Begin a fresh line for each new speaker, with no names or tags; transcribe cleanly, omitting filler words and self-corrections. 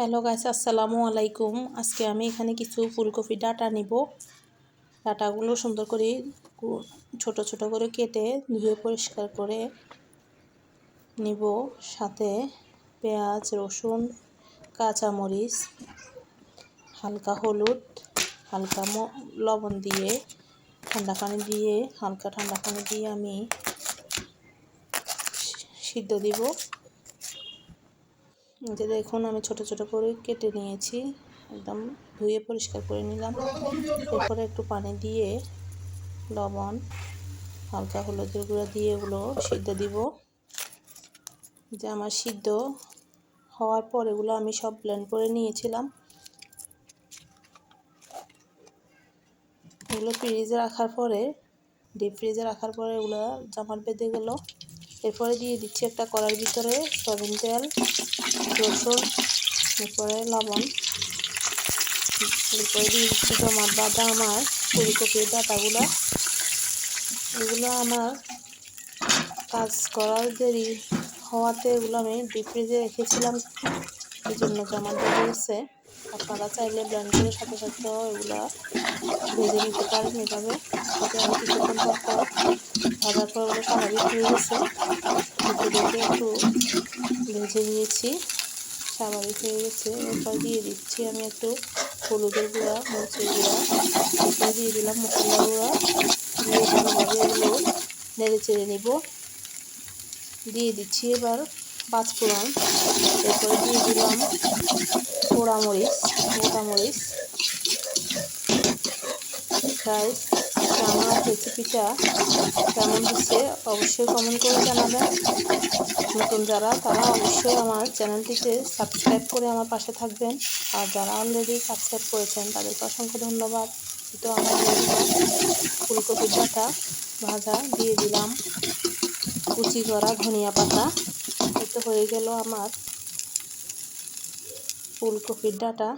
Hello guys, আসসালামু আলাইকুম। আজকে আমি এখানে কিছু ফুলকপি ডাটা নিব। ডাটাগুলো সুন্দর করে ছোট ছোট করে কেটে ধুয়ে পরিষ্কার করে নিব। সাথে পেঁয়াজ, রসুন, কাঁচামরিচ, হালকা হলুদ, হালকা লবণ দিয়ে ঠান্ডা পানি দিয়ে আমি সিদ্ধ দিব। যে দেখুন, আমি ছোট ছোট করে কেটে নিয়েছি, একদম ধুয়ে পরিষ্কার করে নিলাম। এরপরে একটু পানি দিয়ে লবণ, হালকা হলুদের গুঁড়া দিয়ে এগুলো সিদ্ধ দিব। যে আমার সিদ্ধ হওয়ার পর এগুলো আমি সব ব্লেন্ড করে নিয়েছিলাম। এগুলো ডিপ ফ্রিজে রাখার পরে এগুলো জমাট বেঁধে গেল। এরপরে দিয়ে দিচ্ছি একটা কড়াইয়ের ভিতরে সয়াবিন তেল, রসুন, এরপরে লবণ, এরপরে দিয়ে দিচ্ছি জমাট বাঁধা আমার ফুলকপির ডাটাগুলো। এগুলো আমার কাজ করার দেরি হওয়াতে এগুলো আমি ডিপ ফ্রিজে রেখেছিলাম, এই জন্য জমাট বেঁধে গেছে। আপনারা চাইলে ব্লেন্ড করে সাথে সাথে এগুলো ভেজে নিতে পারেন। এভাবে আমি কিছুক্ষণ পর ভাজার পর ওগুলো স্বাভাবিক হয়ে গেছে। দেখে একটু ভেজে নিয়েছি, স্বাভাবিক হয়ে গেছে। এরপর দিয়ে দিচ্ছি আমি একটু হলুদের গুঁড়া, মরিচের গুঁড়া, এরপর দিয়ে দিলাম মশলার গুঁড়া, দিয়ে ভালোভাবে এগুলো নেড়ে চেড়ে নিব। দিয়ে দিচ্ছি এবার পাঁচফোড়ন, এরপরে দিয়ে দিলাম গোটা মরিচ। গাইস, আমার রেসিপিটা কেমন হচ্ছে অবশ্যই কমেন্ট করে জানাবেন। নতুন যারা তারা অবশ্যই আমার চ্যানেলটিতে সাবস্ক্রাইব করে আমার পাশে থাকবেন। আর যারা অলরেডি সাবস্ক্রাইব করেছেন তাদেরকে অসংখ্য ধন্যবাদ। তো আমার ফুলকপির ডাটা ভাজা দিয়ে দিলাম কুচি করা ধনিয়া পাতা। এতে হয়ে গেল আমার ফুলকপির ডাটা।